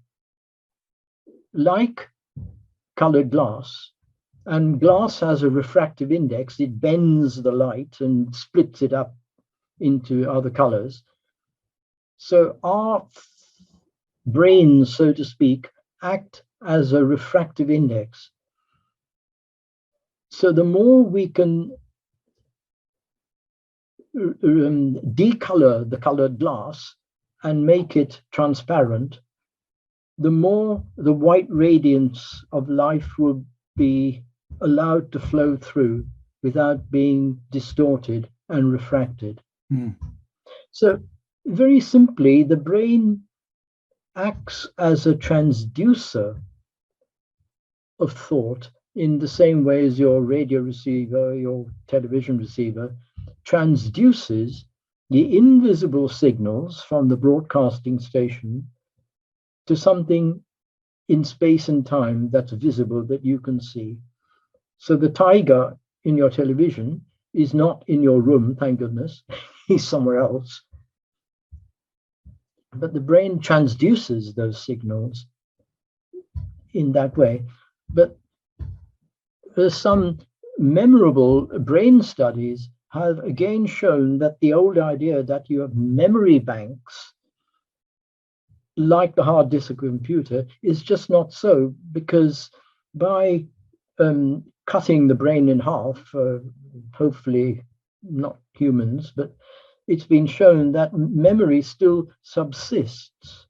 like colored glass, and glass has a refractive index. It bends the light and splits it up into other colors. So our brains, so to speak, act as a refractive index. So the more we can decolor the colored glass and make it transparent, the more the white radiance of life will be allowed to flow through without being distorted and refracted. So very simply, the brain acts as a transducer of thought in the same way as your radio receiver, your television receiver, transduces the invisible signals from the broadcasting station to something in space and time that's visible, that you can see. So the tiger in your television is not in your room, thank goodness. He's somewhere else. But the brain transduces those signals in that way. But there's some memorable brain studies have again shown that the old idea that you have memory banks like the hard disk of a computer is just not so, because by cutting the brain in half, hopefully not humans, but it's been shown that memory still subsists.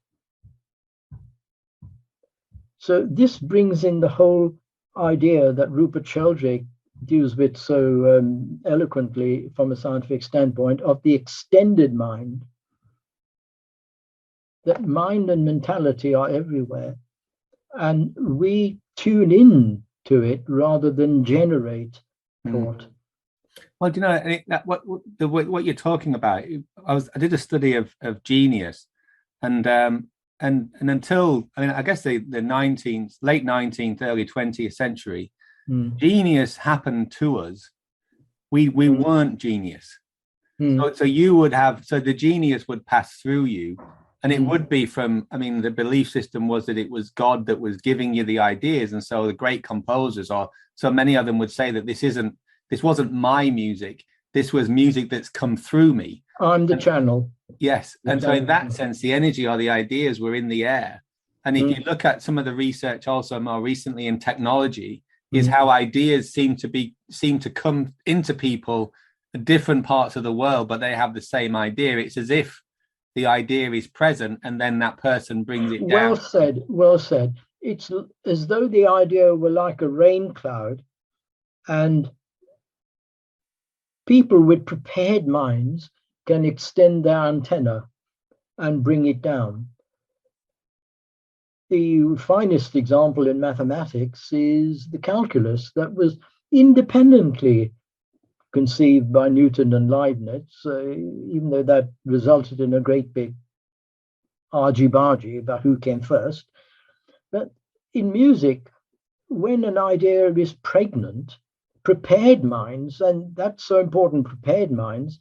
So this brings in the whole idea that Rupert Sheldrake deals with so eloquently from a scientific standpoint of the extended mind, that mind and mentality are everywhere, and we tune in to it rather than generate thought. Well, do you know what you're talking about? I did a study of genius, and until, I mean, I guess the late 19th, early 20th century, genius happened to us. We weren't genius. So you would have, so the genius would pass through you, and it would be from, I mean, the belief system was that it was God that was giving you the ideas, and so the great composers, or so many of them would say that this wasn't my music. This was music that's come through me. I'm the channel. Yes. And so in that sense, the energy or the ideas were in the air. And if you look at some of the research also more recently in technology, is how ideas seem to come into people in different parts of the world, but they have the same idea. It's as if the idea is present and then that person brings it down. Well said. It's as though the idea were like a rain cloud, and people with prepared minds can extend their antenna and bring it down. The finest example in mathematics is the calculus that was independently conceived by Newton and Leibniz, even though that resulted in a great big argy-bargy about who came first. But in music, when an idea is pregnant, prepared minds, and that's so important, prepared minds,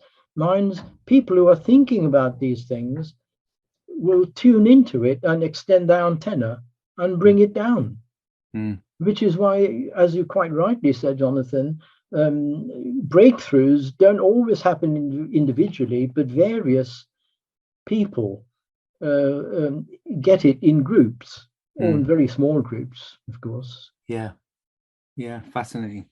people who are thinking about these things will tune into it and extend their antenna and bring it down. Which is why, as you quite rightly said, Jonathan, breakthroughs don't always happen individually, but various people get it in groups, or in very small groups, of course. Yeah, fascinating.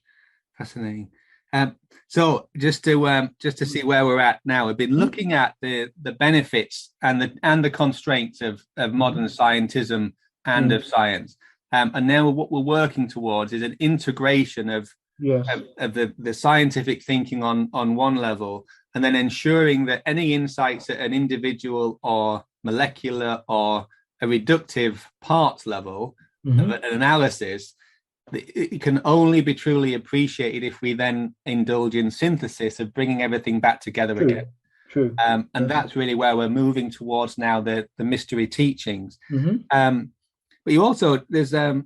So just to see where we're at now, we've been looking at the benefits and the constraints of modern scientism and of science, and now what we're working towards is an integration of the scientific thinking on one level, and then ensuring that any insights at an individual or molecular or a reductive parts level of an analysis, it can only be truly appreciated if we then indulge in synthesis of bringing everything back together again. True. And that's really where we're moving towards now, the mystery teachings. But you also, there's so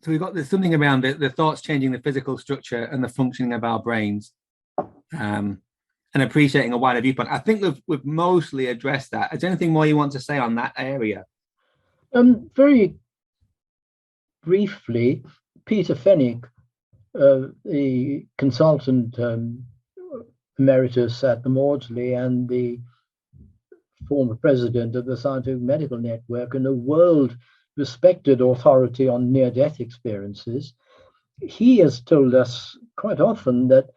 there's something around the thoughts changing the physical structure and the functioning of our brains, and appreciating a wider viewpoint. I think we've mostly addressed that. Is there anything more you want to say on that area? Very briefly, Peter Fenwick, the consultant emeritus at the Maudsley and the former president of the Scientific Medical Network and a world-respected authority on near-death experiences, he has told us quite often that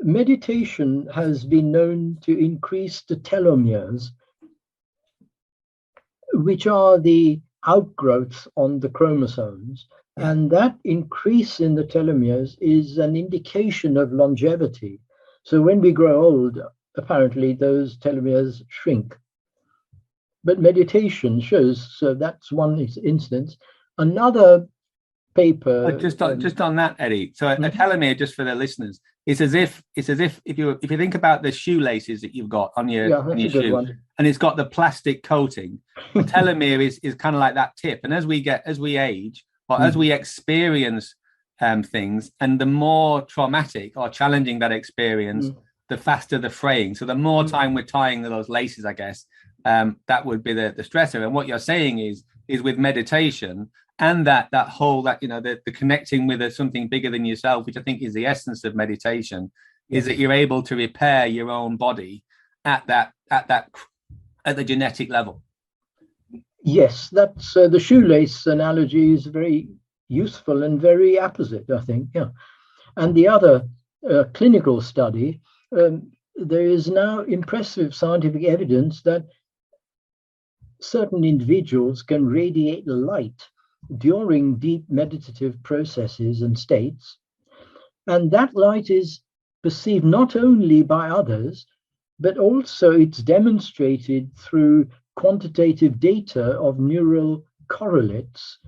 meditation has been known to increase the telomeres, which are the outgrowths on the chromosomes, and that increase in the telomeres is an indication of longevity. So when we grow old, apparently those telomeres shrink. But meditation shows, so that's one instance. Another paper. Just on that, Eddie. So a telomere, just for the listeners, it's as if if you think about the shoelaces that you've got on your shoe, and it's got the plastic coating. The telomere is kind of like that tip. And as we age, or as we experience things, and the more traumatic or challenging that experience, the faster the fraying. So the more time we're tying those laces, I guess, that would be the stressor. And what you're saying is with meditation and that whole, the connecting with something bigger than yourself, which I think is the essence of meditation, is that you're able to repair your own body at the genetic level. Yes, that's the shoelace analogy is very useful and very apposite, I think. Yeah, and the other clinical study, there is now impressive scientific evidence that certain individuals can radiate light during deep meditative processes and states. And that light is perceived not only by others, but also it's demonstrated through quantitative data of neural correlates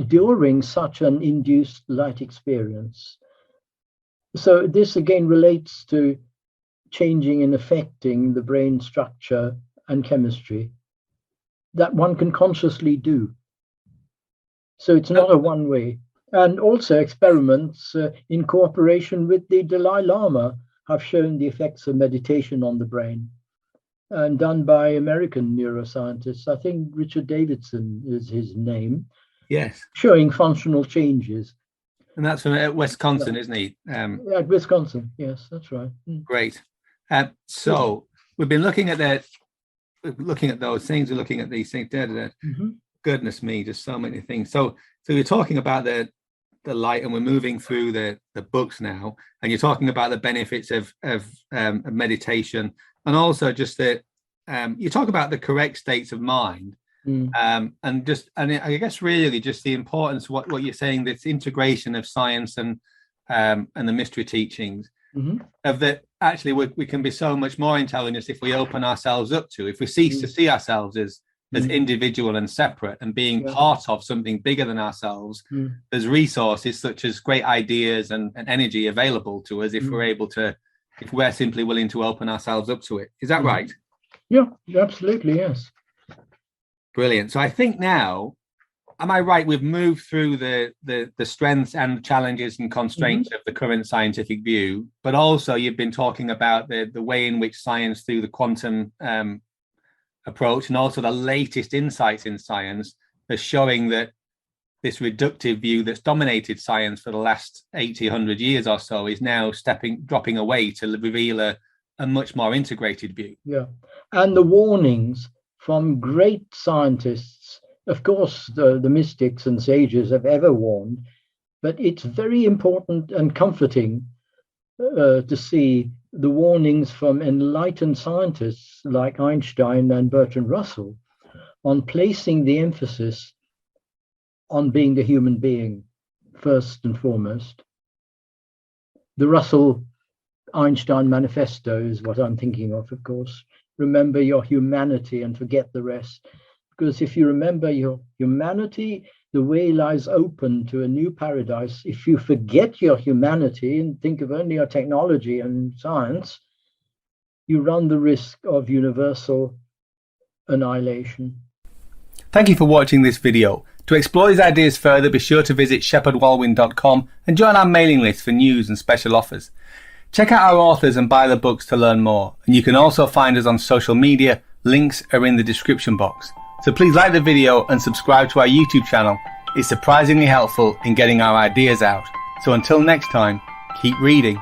during such an induced light experience. So this again relates to changing and affecting the brain structure and chemistry that one can consciously do. So it's not a one way. And also experiments in cooperation with the Dalai Lama have shown the effects of meditation on the brain, and done by American neuroscientists. I think Richard Davidson is his name. Yes. Showing functional changes. And that's from Wisconsin, isn't he? At Wisconsin, yes, that's right. Great. So we've been looking at those things, we're looking at these things. Mm-hmm. Goodness me, just so many things. So you're talking about the light, and we're moving through the books now, and you're talking about the benefits of meditation, and also just that you talk about the correct states of mind, and I guess really just the importance of what you're saying, this integration of science and the mystery teachings, of that actually we can be so much more intelligent if we open ourselves up to, if we cease to see ourselves as individual and separate and being part of something bigger than ourselves. There's resources such as great ideas and energy available to us if we're simply willing to open ourselves up to it. Is that right? Yeah, absolutely, yes. Brilliant. So I think now, am I right, we've moved through the strengths and challenges and constraints of the current scientific view, but also you've been talking about the way in which science through the quantum approach, and also the latest insights in science are showing that this reductive view that's dominated science for the last 100 years or so is now dropping away to reveal a much more integrated view. Yeah, and the warnings from great scientists, of course, the mystics and sages have ever warned, but it's very important and comforting to see the warnings from enlightened scientists like Einstein and Bertrand Russell on placing the emphasis on being the human being first and foremost. The Russell-Einstein manifesto is what I'm thinking of course. Remember your humanity and forget the rest. Because if you remember your humanity, the way lies open to a new paradise. If you forget your humanity and think of only your technology and science, you run the risk of universal annihilation. Thank you for watching this video. To explore these ideas further, be sure to visit Shepheard-Walwyn.com and join our mailing list for news and special offers. Check out our authors and buy the books to learn more. And you can also find us on social media. Links are in the description box. So please like the video and subscribe to our YouTube channel. It's surprisingly helpful in getting our ideas out. So until next time, keep reading.